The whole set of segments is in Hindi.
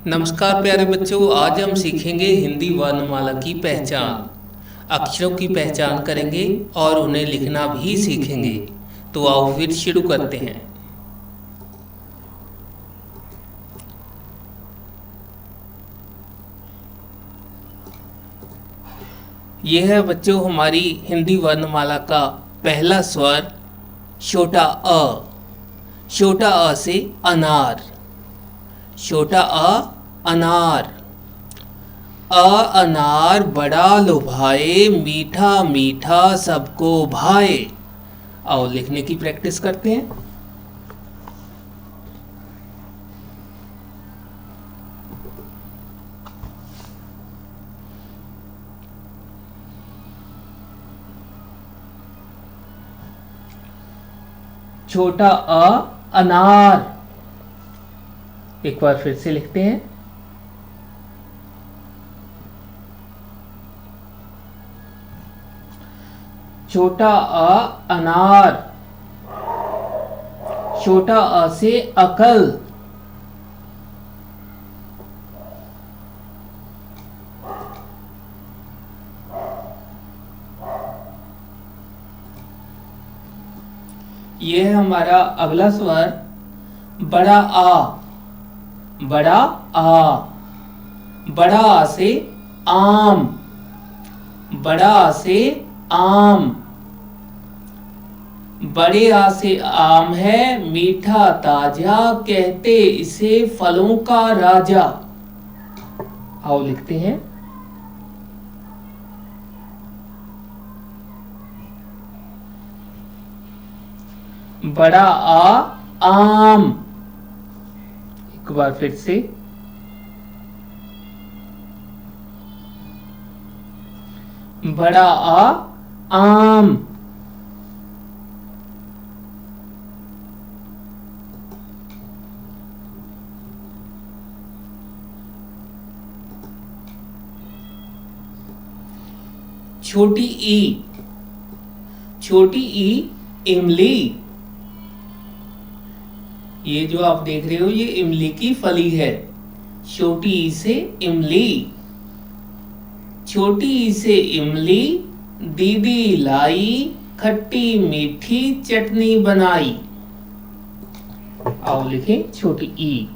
नमस्कार प्यारे बच्चों, आज हम सीखेंगे हिंदी वर्णमाला की पहचान। अक्षरों की पहचान करेंगे और उन्हें लिखना भी सीखेंगे। तो आओ फिर शुरू करते हैं। यह है बच्चों हमारी हिंदी वर्णमाला का पहला स्वर छोटा अ। छोटा अ से अनार। छोटा अ अनार। अनार बड़ा लुभाए, मीठा मीठा सबको भाए। आओ लिखने की प्रैक्टिस करते हैं। छोटा अ अनार। एक बार फिर से लिखते हैं। छोटा अ अनार। छोटा अ से अकल। यह है हमारा अगला स्वर बड़ा आ। बड़ा आ। बड़ा आ से आम। बड़ा आ से आम। बड़े आ से आम है, मीठा ताजा, कहते इसे फलों का राजा। आओ लिखते हैं। बड़ा आ आम। एक बार फिर से। बड़ा आ आम। छोटी ई। छोटी ई इमली। ये जो आप देख रहे हो ये इमली की फली है। छोटी ई से इमली। छोटी ई से इमली, दीदी लाई, खट्टी मीठी चटनी बनाई। आओ लिखें छोटी ई।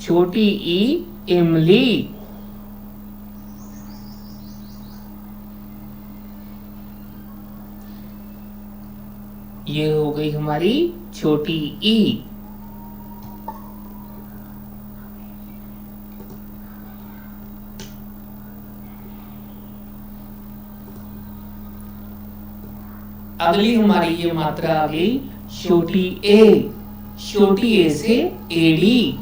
छोटी ई इमली। ये हो गई हमारी छोटी ई। अगली हमारी ये मात्रा आ गई छोटी ए। छोटी ए से एड़ी।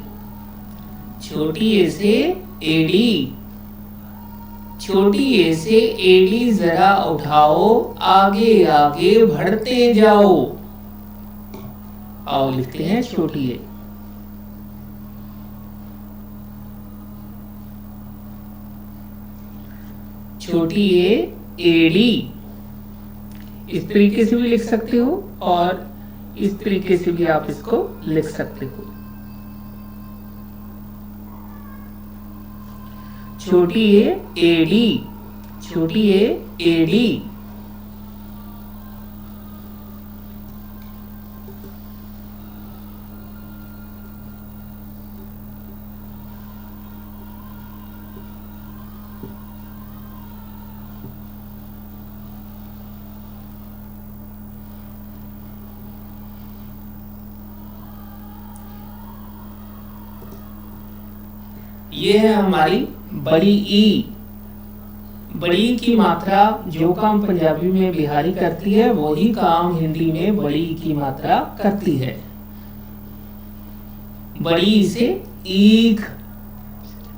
छोटी ए से एड़ी। छोटी ए से एड़ी जरा उठाओ, आगे आगे बढ़ते जाओ। आओ लिखते हैं छोटी ए। छोटी ए एड़ी। इस तरीके से भी लिख सकते हो और इस तरीके से भी आप इसको लिख सकते हो। छोटी ए एडी। छोटी ए एडी। ये है हमारी बड़ी ई। बड़ी की मात्रा जो काम पंजाबी में बिहारी करती है वही काम हिंदी में बड़ी की मात्रा करती है। बड़ी से ईख।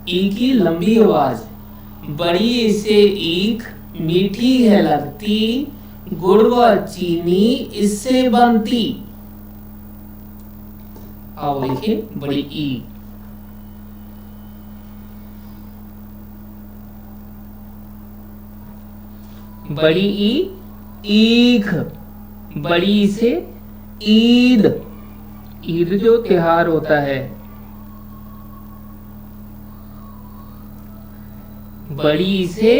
ई की लंबी आवाज। बड़ी से ईख मीठी है लगती, गुड़ व चीनी इससे बनती। आओ लिखे बड़ी ई। बड़ी ई ईख, बड़ी से ईद, ईद जो त्योहार होता है, बड़ी से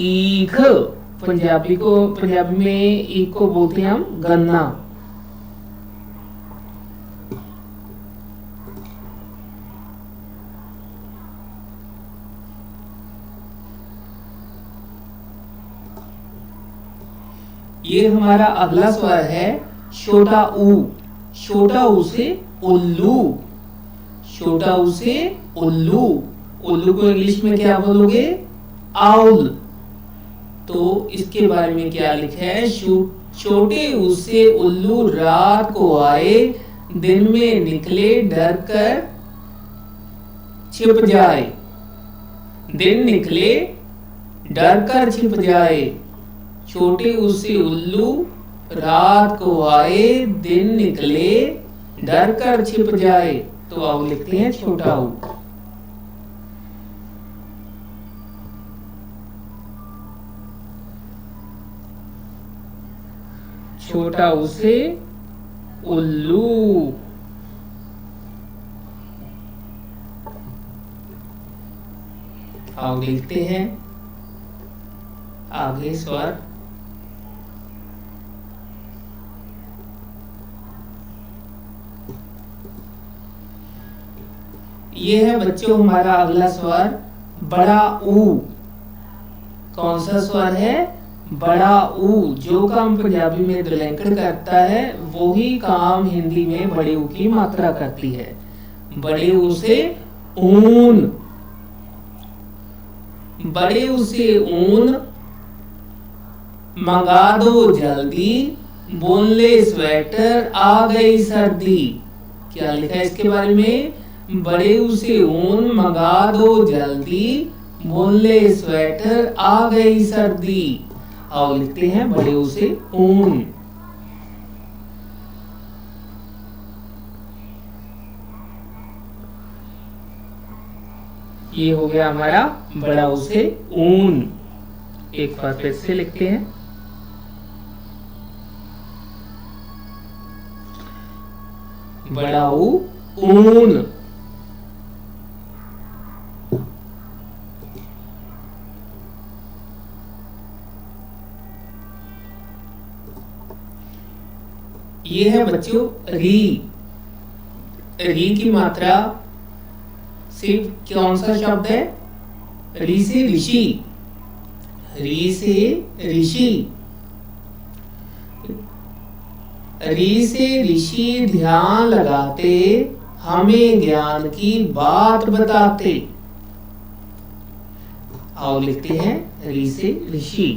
ईख, पंजाबी में ईख को बोलते हैं हम गन्ना। ये हमारा अगला स्वर है छोटा ऊ। छोटा ऊ से उल्लू, छोटा ऊ से उल्लू। उल्लू को इंग्लिश में क्या बोलोगे? आउल। तो इसके बारे में क्या लिखा है? छोटे ऊ से उल्लू रात को आए, दिन में निकले डर कर छिप जाए। दिन निकले डर कर छिप जाए। छोटे ऊ से उल्लू रात को आए, दिन निकले डर कर छिप जाए। तो आओ लिखते हैं छोटा ऊ। छोटा ऊ से उल्लू। आओ लिखते हैं आगे स्वर। ये है बच्चों हमारा अगला स्वर बड़ा ऊ। कौन सा स्वर है? बड़ा ऊ। जो काम पंजाबी में दुल्हन करता है वही काम हिंदी में बड़े ऊ की मात्रा करती है। बड़े ऊ से ऊन, बड़े ऊ से ऊन, मंगा दो जल्दी, बुन ले स्वेटर, आ गई सर्दी। क्या लिखा है इसके बारे में? बड़े ऊ से ऊन, मंगा दो जल्दी, बुन ले स्वेटर, आ गई सर्दी। आओ लिखते हैं बड़े ऊ से ऊन। ये हो गया हमारा बड़ा ऊ से ऊन। एक बार फिर से लिखते हैं बड़ा ऊ ऊन। ये है बच्चों री। री की मात्रा सिर्फ कौन सा शब्द है? री से ऋषि, री से ऋषि, री से ऋषि ध्यान लगाते, हमें ज्ञान की बात बताते। आओ लिखते हैं री से ऋषि।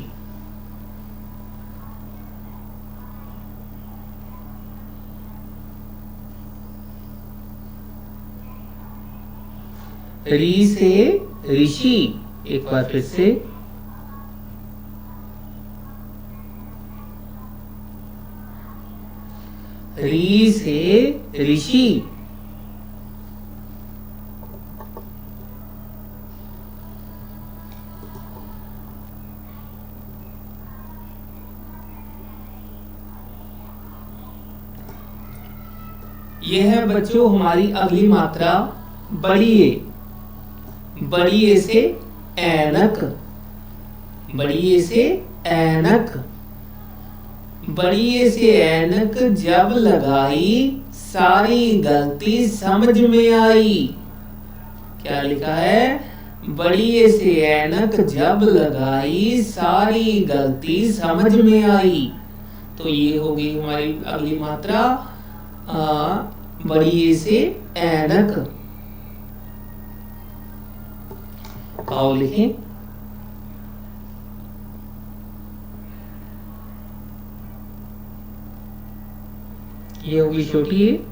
री से ऋषि। एक बार फिर से री से ऋषि। यह है बच्चों हमारी अगली मात्रा बड़ी ए। बड़ी ए से ऐनक, बड़ी ए से ऐनक, बड़ी ए से ऐनक जब लगाई, सारी गलती समझ में आई। क्या लिखा है? बड़ी ए से ऐनक जब लगाई, सारी गलती समझ में आई। तो ये होगी हमारी अगली मात्रा बड़ी ए से ऐनक। आओ लिखें ये होगी छोटी ए,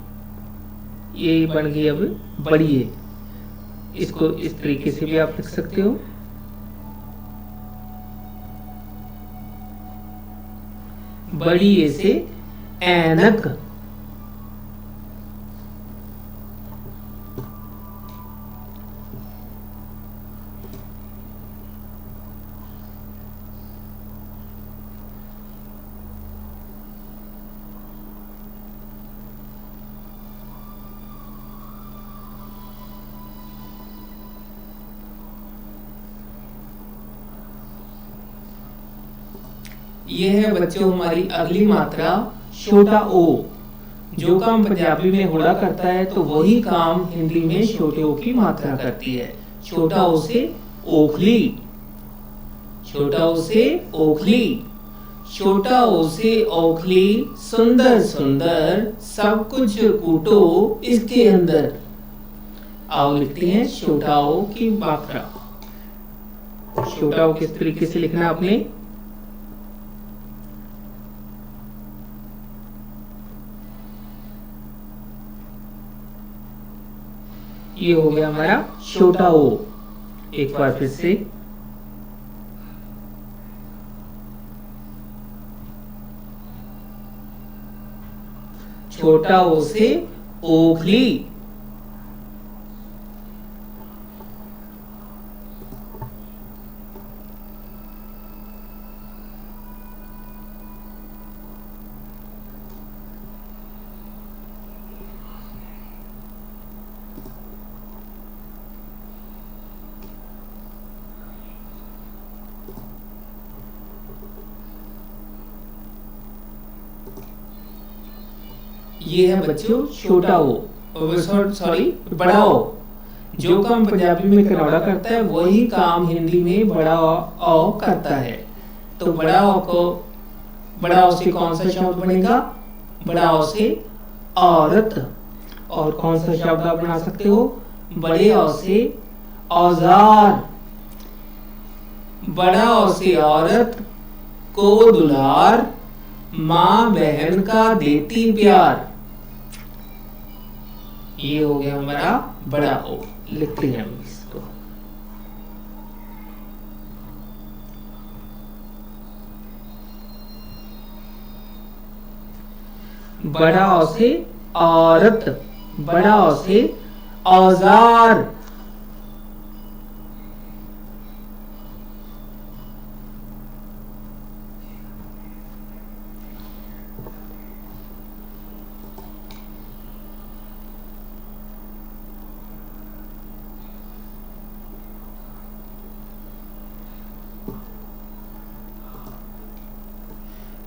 ये बन गई अब बड़ी ए। इसको इस तरीके से भी आप लिख सकते हो। बड़ी ए से ऐनक। ये है बच्चों हमारी अगली मात्रा छोटा ओ। जो काम पंजाबी में होड़ा करता है तो वही काम हिंदी में छोटे ओ की मात्रा करती है। छोटा ओ से ओखली, छोटा ओ से ओखली, छोटा ओ से ओखली, सुंदर सुंदर सब कुछ कूटो इसके अंदर। आओ लिखते हैं छोटा ओ की मात्रा। छोटा ओ किस तरीके से लिखना आपने? ये हो गया हमारा छोटा ओ। एक बार फिर से छोटा ओ से ओखली, ये है बच्चों छोटा ओ, सॉरी बड़ा ओ। जो काम पंजाबी में कनौड़ा करता है वही काम हिंदी में बड़ा ओ करता है। तो बड़ा ओ को, बड़ा ओ से कौन सा शब्द बनेगा? बड़ा ओ से औरत। और कौन सा शब्द आप बना सकते हो? बड़े ओ से औजार। बड़ा ओ से औरत को दुलार, माँ बहन का देती प्यार। ये हो गया हमारा बड़ा ओ। लिखते हैं हम इसको। बड़ा ओ से औरत, बड़ा ओ से औजार,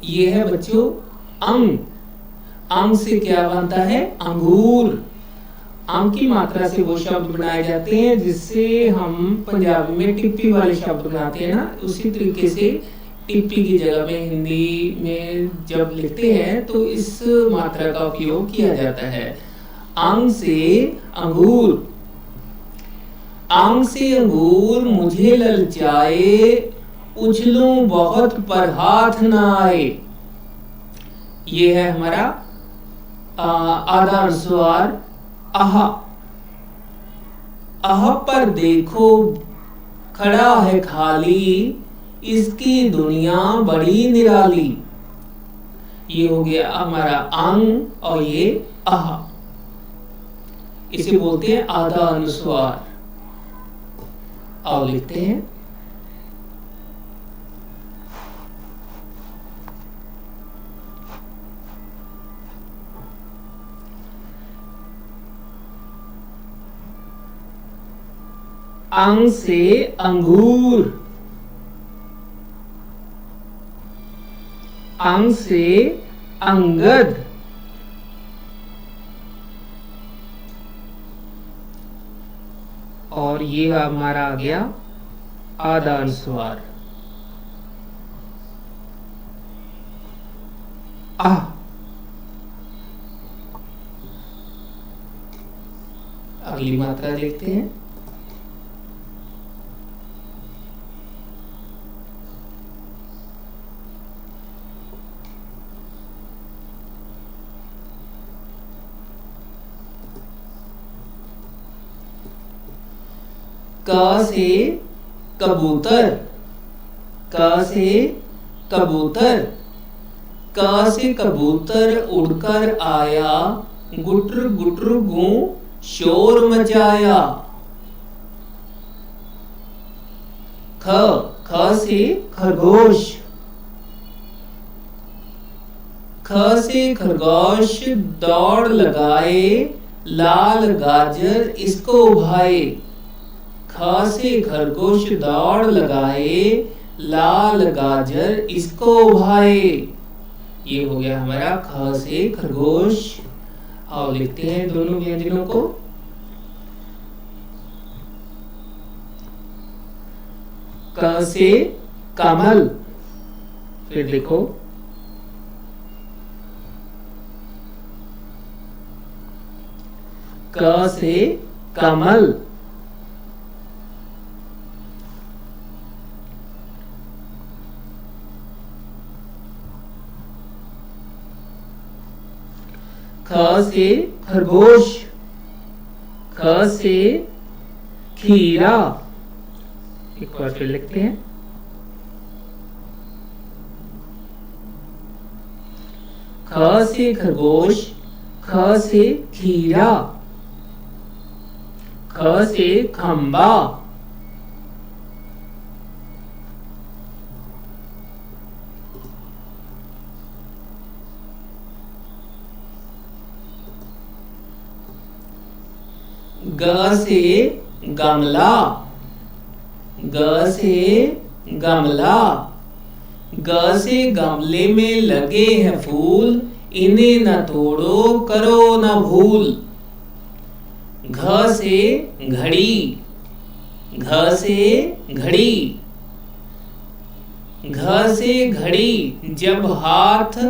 ये है बच्चों अंग। अंग से क्या बनता है? अंगूर। अंग की मात्रा से वो शब्द बनाए जाते हैं जिससे हम पंजाबी में टिप्पी वाले शब्द बनाते हैं ना, उसी तरीके से टिप्पी की जगह में हिंदी में जब लिखते हैं तो इस मात्रा का उपयोग किया जाता है। अंग से अंगूर, अंग से अंगूर मुझे ललचाए, उछलूं बहुत पर हाथ ना आए। ये है हमारा आधा अनुस्वार आह। आह पर देखो खड़ा है खाली, इसकी दुनिया बड़ी निराली। ये हो गया हमारा अंग और ये आह। इसे बोलते हैं आधा अनुस्वार। आओ लिखते हैं। अंग से अंगूर, अंग से अंगद, और ये हमारा आ गया आधा अनुस्वार आह। अगली मात्रा देखते हैं। क से कबूतर, क से कबूतर, क से कबूतर उड़कर आया, गुटर गुटर गूं शोर मचाया। ख, ख से खरगोश, ख से खरगोश दौड़ लगाए, लाल गाजर इसको भाए। ख से खरगोश दौड़ लगाए, लाल गाजर इसको भाए। ये हो गया हमारा ख से खरगोश। आओ लिखते हैं दोनों व्यंजनों को। क से कमल, फिर देखो क से कमल, ख से खरगोश, ख से खीरा। एक बार फिर लिखते हैं। ख से खरगोश, ख से खीरा, ख से खंबा, ग से गमला, ग से गमला, ग से गमले में लगे हैं फूल, इन्हें न तोड़ो करो न भूल। घ से घड़ी, घ से घड़ी, घ से घड़ी जब हाथ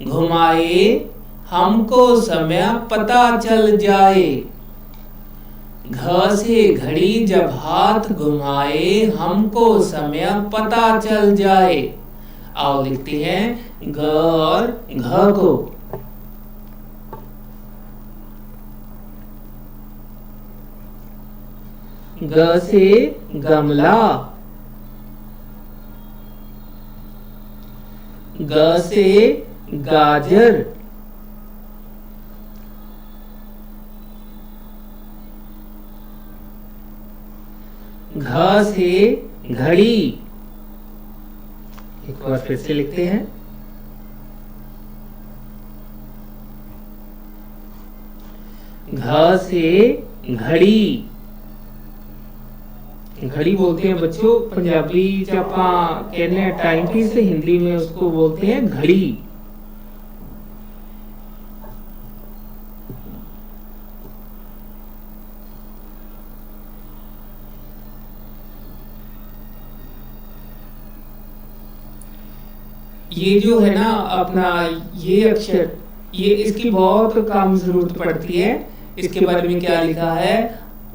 घुमाए हमको समय पता चल जाए। घ से घड़ी जब हाथ घुमाए हमको समय पता चल जाए। आओ लिखते हैं ग और घ को। ग से गमला, ग से गाजर, घ से घड़ी। एक बार फिर से लिखते हैं। घ से घड़ी, घड़ी बोलते हैं बच्चों पंजाबी च आपां कहने हैं टाइम पीस, हिंदी में उसको बोलते हैं घड़ी। ये जो है ना अपना ये अक्षर, ये इसकी बहुत कम जरूरत पड़ती है। इसके बारे में क्या लिखा है,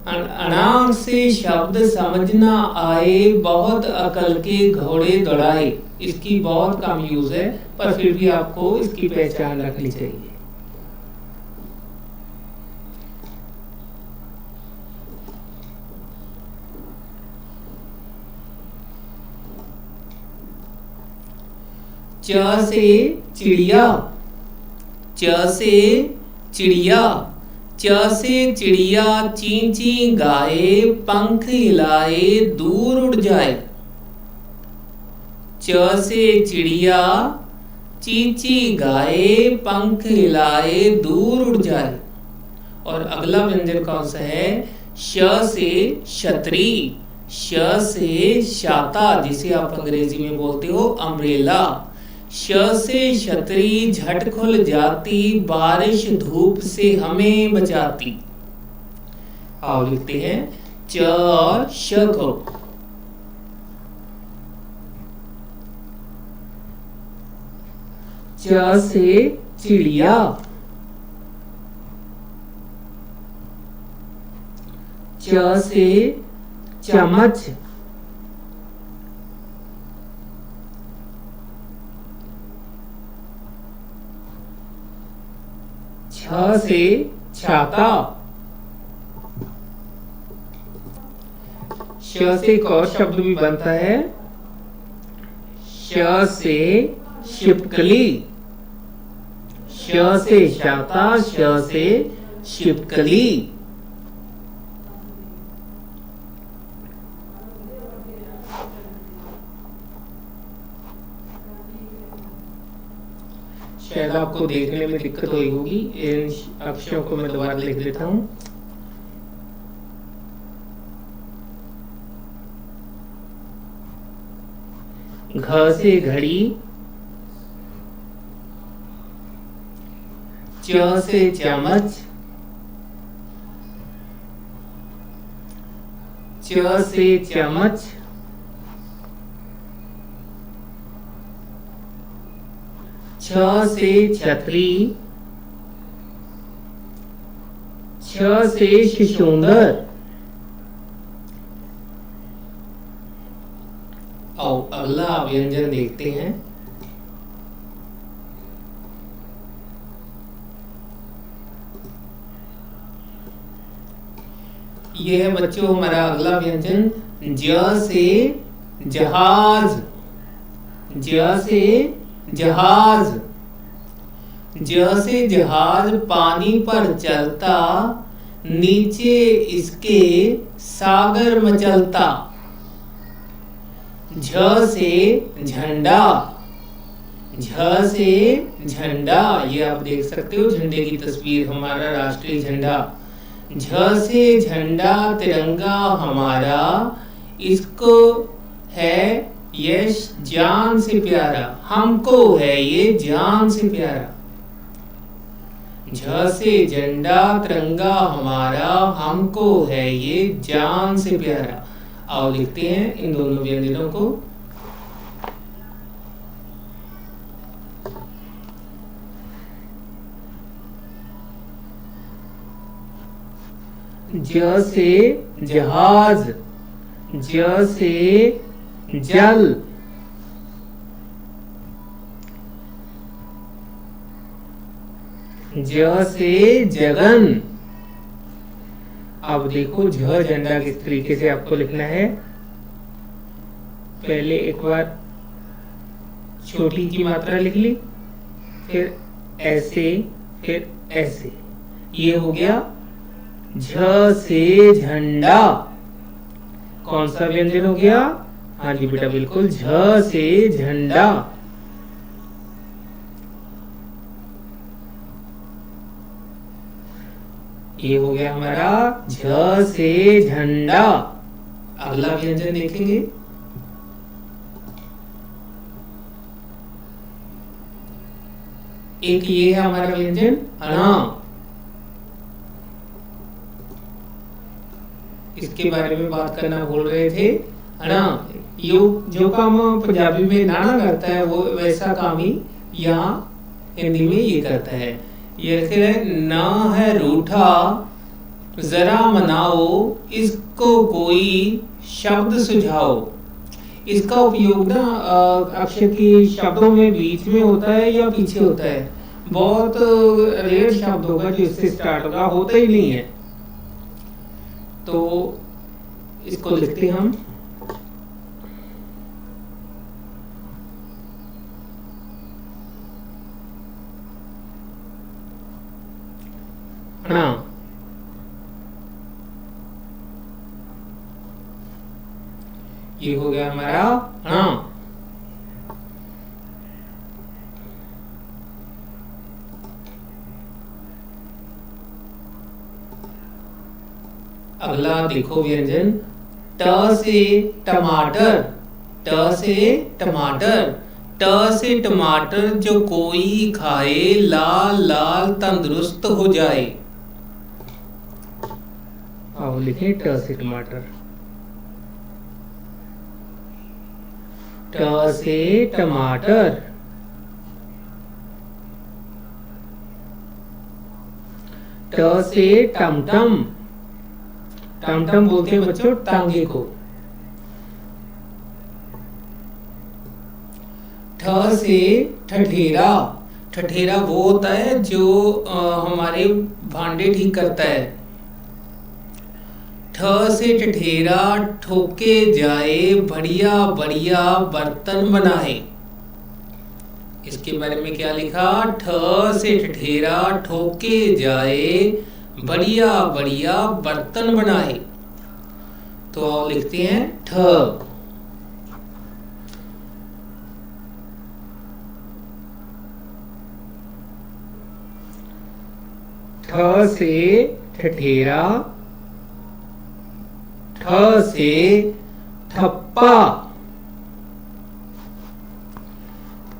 अनांग से शब्द समझ ना आए, बहुत अकल के घोड़े दौड़ाए। इसकी बहुत कम यूज है, पर फिर भी आपको इसकी पहचान रखनी चाहिए। च से चिड़िया, च से चिड़िया, च से चिड़िया ची ची गाए, पंख हिलाए दूर उड़ जाए। च से चिड़िया ची ची गाए, पंख हिलाए दूर उड़ जाए। और अगला व्यंजन कौन सा है, श से छतरी, श से छाता, जिसे आप अंग्रेजी में बोलते हो अम्ब्रेला। श से छतरी झट खुल जाती, बारिश धूप से हमें बचाती। आओ लिखते हैं च और श को। च से चिड़िया, च से चम्मच, छ से छाता, श से एक और शब्द भी बनता है, श से छिपकली, श से छाता, श से छिपकली। शायद आपको देखने में दिक्कत हुई होगी, इन अक्षरों को मैं दोबारा लिख देता हूं। घ से घड़ी, च से चम्मच, च से चम्मच, छ से छतरी, छ से शिशुंदर। आओ अगला व्यंजन देखते हैं। यह है बच्चों हमारा अगला व्यंजन, ज से जहाज, ज से जहाज, ज से जहाज पानी पर चलता, नीचे इसके सागर मचलता। झ से झंडा, झ से झंडा, ये आप देख सकते हो झंडे की तस्वीर, हमारा राष्ट्रीय झंडा। झ से झंडा तिरंगा हमारा, इसको है यश जान से प्यारा, हमको है ये जान से प्यारा। झ से झंडा तिरंगा हमारा, हमको है ये जान से प्यारा। आओ लिखते हैं इन दोनों व्यंजनों को। ज से जहाज, ज से जल, ज से जगन। अब देखो झ झंडा किस तरीके से आपको लिखना है। पहले एक बार छोटी की मात्रा लिख ली, फिर ऐसे, फिर ऐसे, ये हो गया झ से झंडा। कौन सा व्यंजन हो गया? हाँ जी बेटा बिल्कुल, झ से झंडा। ये हो गया हमारा झ से झंडा। अगला व्यंजन देखेंगे। एक ये है हमारा व्यंजन अणा, इसके बारे में बात करना भूल रहे थे। अणा जो काम पंजाबी में नाना करता है वो वैसा काम ही यहाँ हिंदी में ये करता है। ये ना है रूठा जरा मनाओ, इसको कोई शब्द सुझाओ। इसका उपयोग ना अक्षर की शब्दों में बीच में होता है या पीछे होता है। बहुत रेयर शब्द होगा जो इससे स्टार्ट होगा, होता ही नहीं है। तो इसको लिखते हैं हम हाँ। ये हो गया हमारा हाँ। अगला देखो व्यंजन ट से टमाटर, ट से टमाटर, ट से टमाटर जो कोई खाए लाल लाल तंदुरुस्त हो जाए। आओ लिखें ट से टमाटर। ट से टमाटर, ट से टमटम, टमटम बोलते हैं बच्चों टांगे को। ठ से ठठेरा, ठठेरा वो होता है जो हमारे भांडे ठीक करता है। ठ से ठठेरा ठोके जाए बढ़िया बढ़िया बर्तन बनाए। इसके बारे में क्या लिखा? ठ से ठठेरा ठोके जाए बढ़िया बढ़िया बर्तन बनाए। तो आओ लिखते हैं ठ। ठ से ठठेरा, ठ से ठप्पा,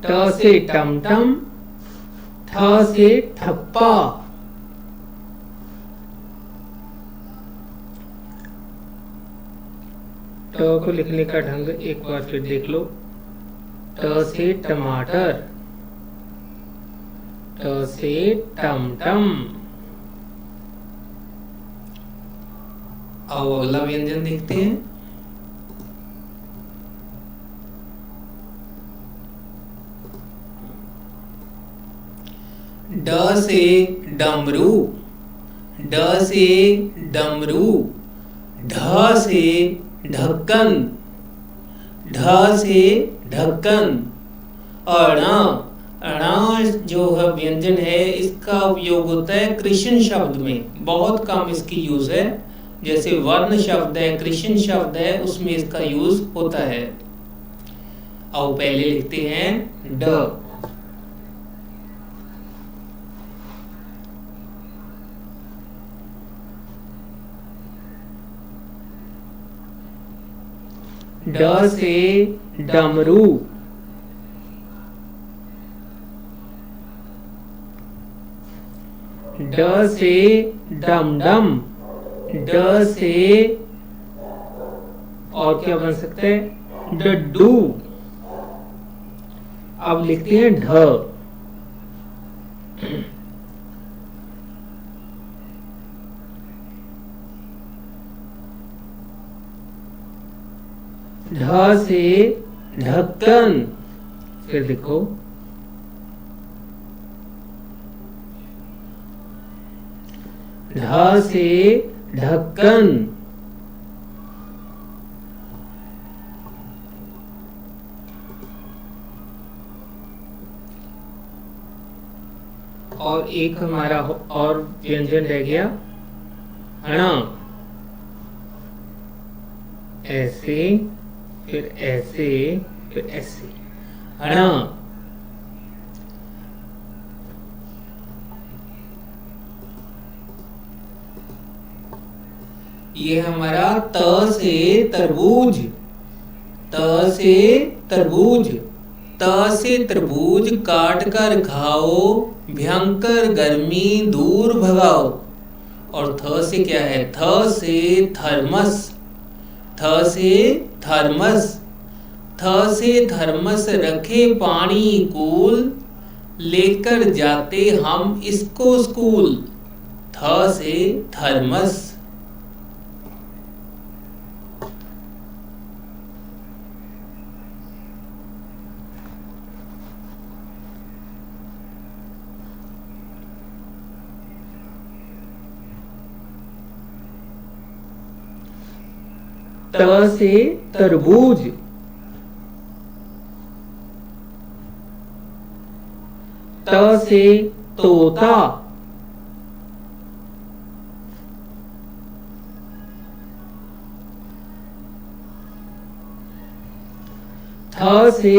ट से टमटम, ठ से ठप्पा। ट को लिखने का ढंग एक बार फिर देख लो। ट से टमाटर, ट से टमटम। आओ अगला व्यंजन देखते हैं। ड से डमरू, ड से डमरू। ढ से ढक्कन, ढ से ढक्कन। और अणा जो है व्यंजन है, इसका उपयोग होता है कृष्ण शब्द में, बहुत कम इसकी यूज है। जैसे वर्ण शब्द है, कृष्ण शब्द है, उसमें इसका यूज होता है। आओ पहले लिखते हैं ड। ड से डमरू, ड से डमडम, ड से और क्या बन सकता है, डड्डू। अब लिखते हैं ढ। ढ से ढक्कन, फिर देखो ढ से ढक्कन। और एक हमारा और व्यंजन रह गया अणा। ऐसे, फिर ऐसे, फिर ऐसे, अणा। ये हमारा त से तरबूज, त से तरबूज। त से तरबूज काट कर खाओ, भयंकर गर्मी दूर भगाओ। और थ से क्या है, थ से थर्मस, थ से थर्मस। थ से थर्मस रखे पानी कूल, लेकर जाते हम इसको स्कूल। थ से थर्मस। त से तरबूज, त से तोता, थ से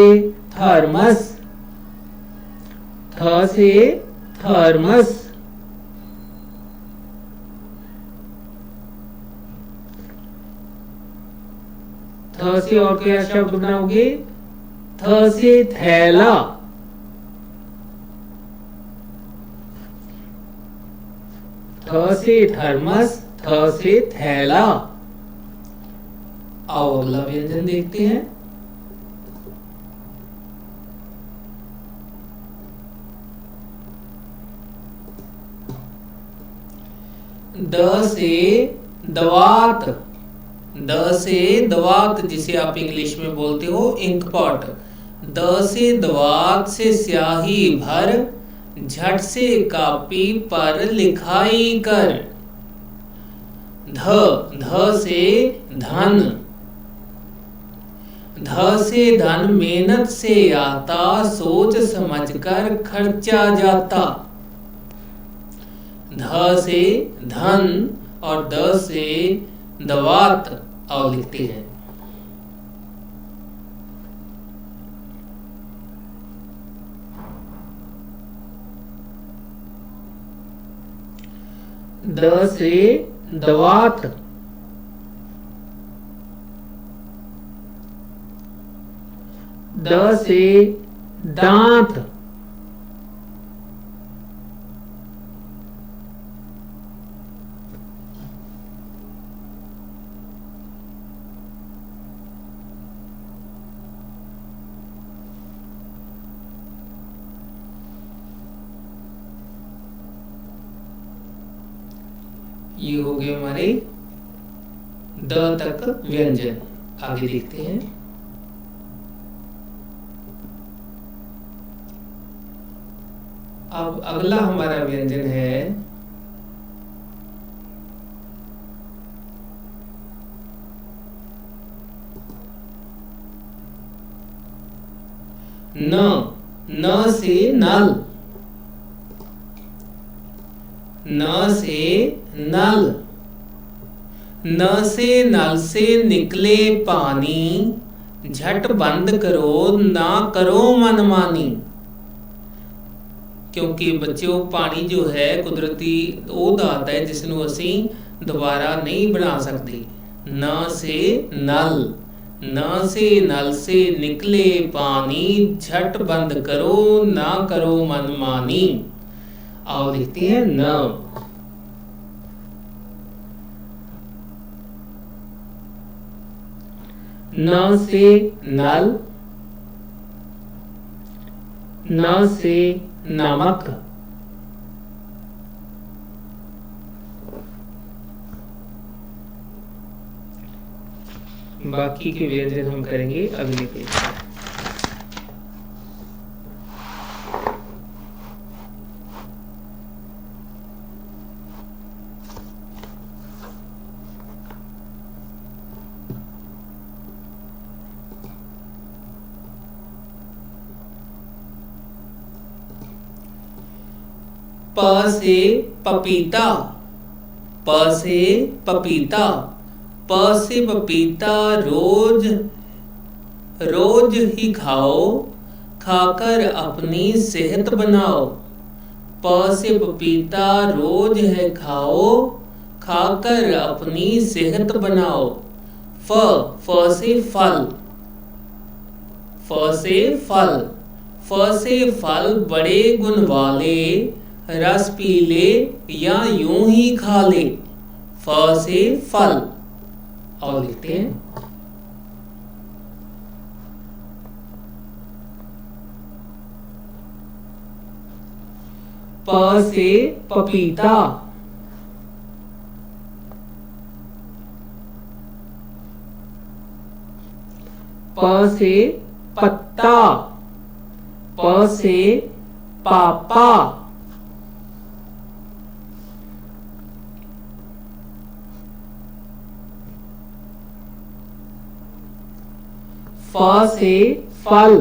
थर्मस, थ से थर्मस। थ से और क्या शब्द बनाओगे, थ से थैला, थ से थर्मस, थ से थैला। आओ अगला व्यंजन देखते हैं। द से दवात, द से दवात, जिसे आप इंग्लिश में बोलते हो इंक पॉट। द से दवात से स्याही भर, झट से कापी पर लिखाई कर। ध से धन, ध से धन मेहनत से आता, सोच समझकर खर्चा जाता। ध से धन और द से दवात। और लिखते हैं द से दवात, द से दांत, ये हो गए हमारे द तक व्यंजन। आगे देखते हैं। अब अगला हमारा व्यंजन है न। न से नल, न से नल। न से नल से निकले पानी, झट बंद करो ना करो मनमानी। क्योंकि बच्चों पानी जो है कुदरती वो धात है जिसनों ਅਸੀਂ दोबारा नहीं बना सकते। न से नल, न से नल से निकले पानी, झट बंद करो ना करो मनमानी। आओ देखते हैं न। न से नल, न से नमक, बाकी के व्यंजन हम करेंगे अगले पेज पर। प से पपीता, प से पपीता। प से पपीता रोज रोज ही खाओ, खाकर अपनी सेहत बनाओ। प से पपीता रोज है खाओ, खाकर अपनी सेहत बनाओ। फ से फल, फ से फल। फ से फल बड़े गुण वाले, रस पी ले या यूं ही खा ले। फ से फल। और लिखते हैं प से पपीता, प से पत्ता, प से पापा, फ से फल,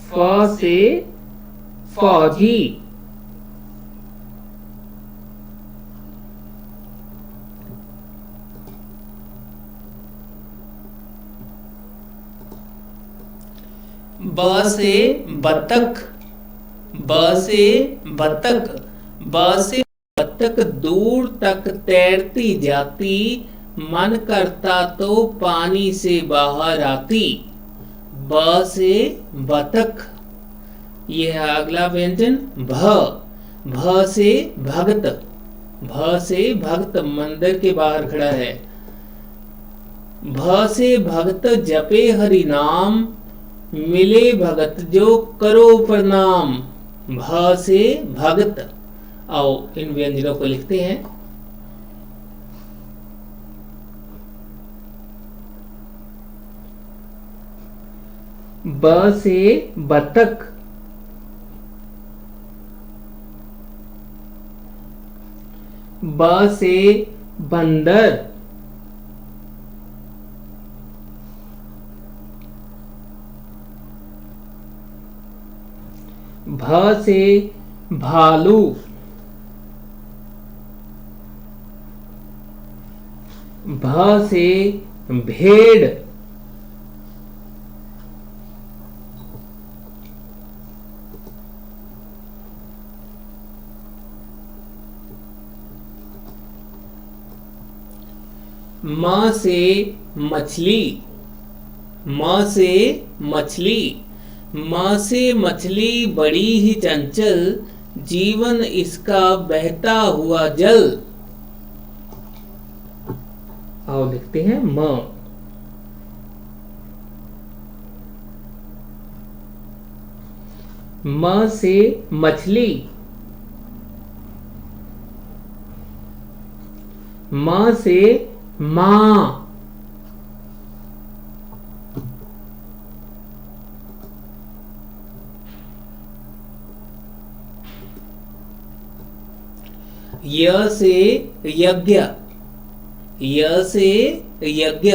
फ से फौजी, ब से बतख, ब से बतख। ब से बतख दूर तक तैरती जाती, मन करता तो पानी से बाहर आती। ब से बतख। यह है अगला व्यंजन भ। भ से भगत, भ से भक्त मंदिर के बाहर खड़ा है। भ से भक्त जपे हरि नाम, मिले भगत जो करो प्रणाम। भ से भगत। आओ इन व्यंजनों को लिखते हैं। ब से बतख, ब से बंदर, भ से भालू, भ से भेड़, म से मछली, म से मछली, म से मछली बड़ी ही चंचल, जीवन इसका बहता हुआ जल। आओ लिखते हैं म। म से मछली, म से मां, य से यज्ञ, य से यज्ञ,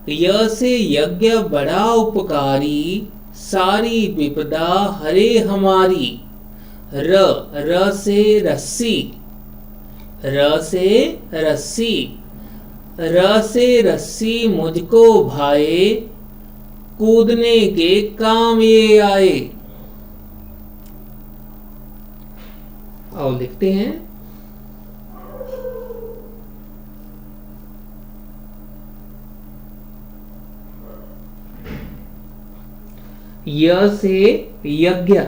य से यज्ञ बड़ा उपकारी, सारी विपदा हरे हमारी। र से रस्सी, र से रस्सी, र से रस्सी मुझको भाए, कूदने के काम ये आए। आओ लिखते हैं य से यज्ञ,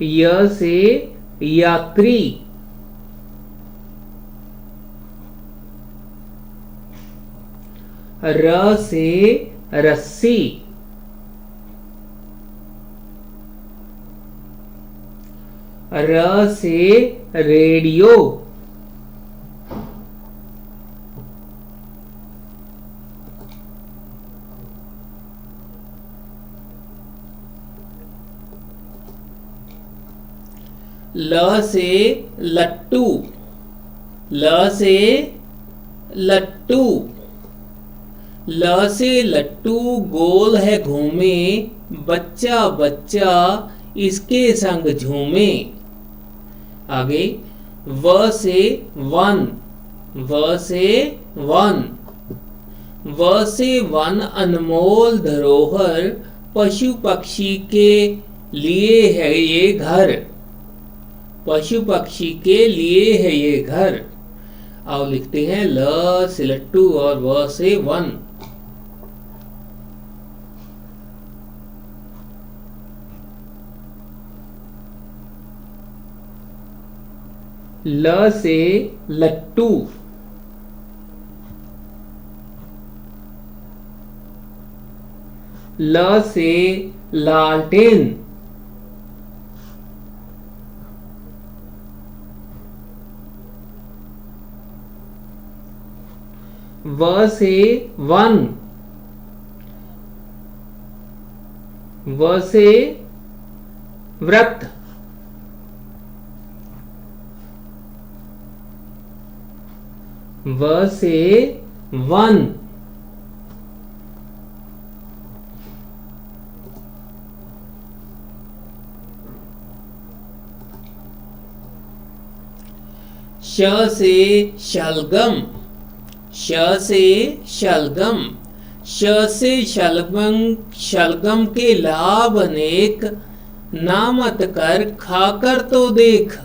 य से यात्री, र से रस्सी, र से रेडियो, ल से लट्टू, ल से लट्टू, ल से लट्टू गोल है घूमे, बच्चा बच्चा इसके संग झूमे। आगे व से वन, व से वन, व से वन अनमोल धरोहर, पशु पक्षी के लिए है ये घर, पशु पक्षी के लिए है ये घर। आओ लिखते हैं ल से लट्टू और व से वन। ल से लट्टू, ल से लालटेन, व से वन, व से व्रत, व से वन, श से शलगम, श से शलगम, श से शलगम, शलगम के लाभ अनेक, ना मत कर खाकर तो देख।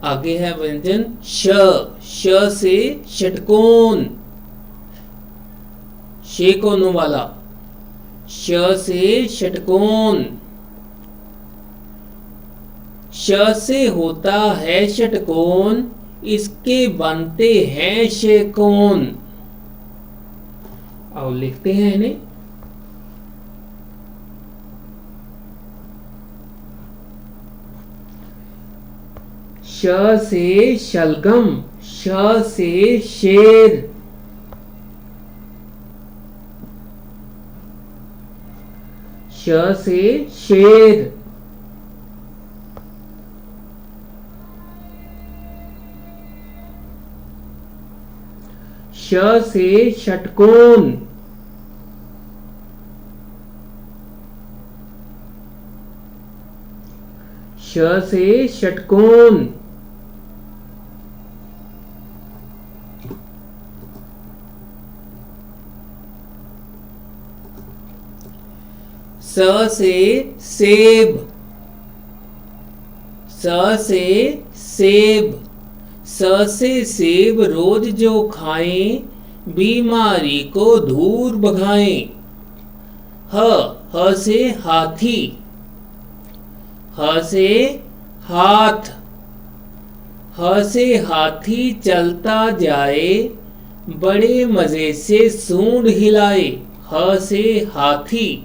आगे है व्यंजन श, श से षटकोण, शे कोनों वाला, श से षटकोण, श से होता है षटकोण, इसके बनते हैं शेकोन। आओ लिखते हैं इन्हें। श से शलगम, श से शेर, श से शेर, श से षटकोण, श से षटकोण, स से सेब, स से सेब, स से सेब रोज जो खाएं, बीमारी को दूर भगाएं। ह से हाथी, ह से हाथ, ह से हाथी चलता जाए, बड़े मजे से सूंड हिलाए। ह से हाथी।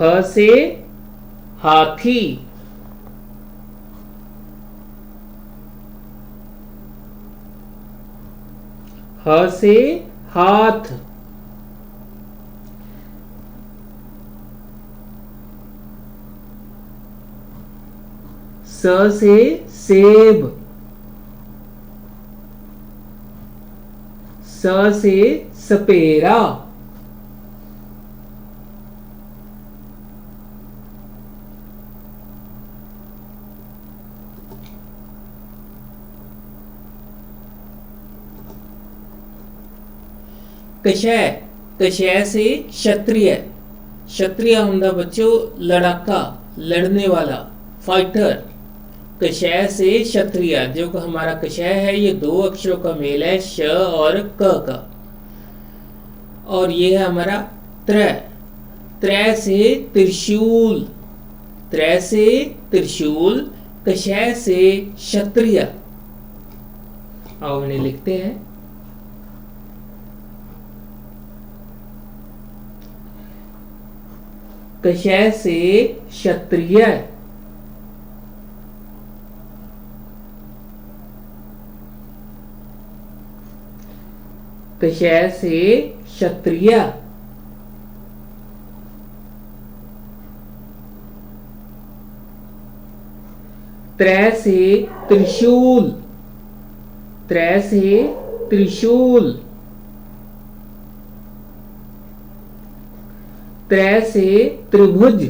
ह से हाथी। ह से हाथ। स से सेब, स से सपेरा, कशय, कशय से क्षत्रिय, क्षत्रिय होंदा बच्चों लड़ाका, लड़ने वाला, फाइटर। कशय से क्षत्रिय, जो हमारा कशय है ये दो अक्षरों का मेल है, श और क का। और ये है हमारा त्र, त्र से त्रिशूल, त्र से त्रिशूल, कशय से क्षत्रिय। आओ इन्हें लिखते हैं। कशय से क्षत्रिय, कशय से क्षत्रिय। त्र से त्रिशूल, त्र से त्रिशूल, त्र से त्रिभुज,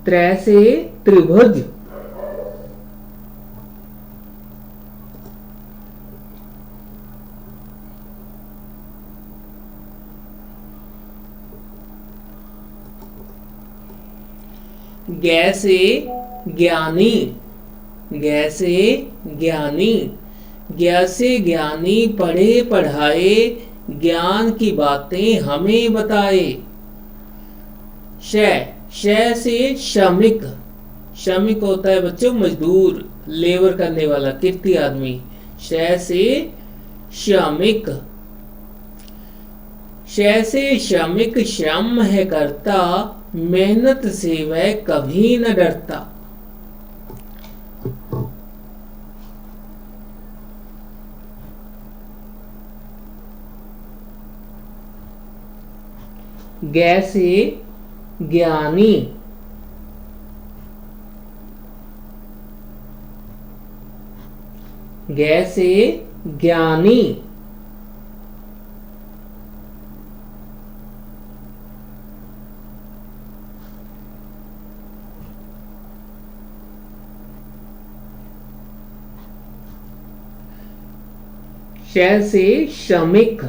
त्र से त्रिभुज। ग से ज्ञानी, ग से ज्ञानी, ज्ञ से ज्ञानी पढ़े पढ़ाए, ज्ञान की बातें हमें बताए। श, श से श्रमिक, श्रमिक होता है बच्चों मजदूर, लेबर करने वाला, किरती आदमी। श से श्रमिक, श से श्रमिक श्रम है करता, मेहनत से वह कभी न डरता। ग से ज्ञानी, ग से ज्ञानी, श से श्रमिक,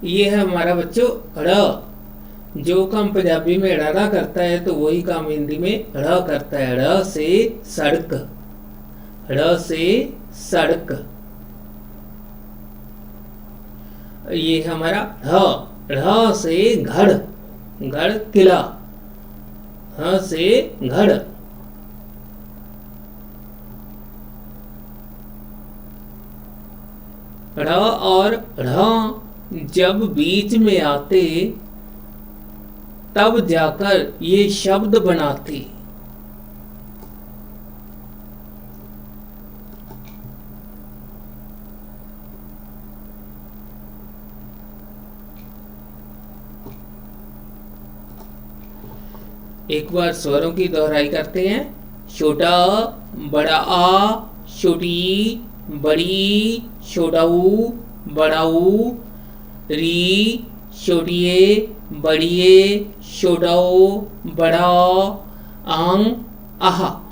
ये है हमारा बच्चों ड़, जो काम पंजाबी में ड़ा करता है तो वही काम हिंदी में ड़ करता है। ड़ से सड़क, ड़ से सड़क। ये हमारा ढ, ढ से घड़, घड़ किला, ह से घड़। ढ़ और ढ़ जब बीच में आते, तब जाकर ये शब्द बनाते। एक बार स्वरों की दोहराई करते हैं। छोटा बड़ा आ, छोटी बड़ी, छोटा ऊ बड़ा ऊ, री छोटिए बड़िए, छोटा ओ बड़ा, आंग आहा।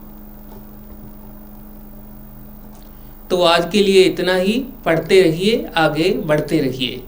तो आज के लिए इतना ही। पढ़ते रहिए, आगे बढ़ते रहिए।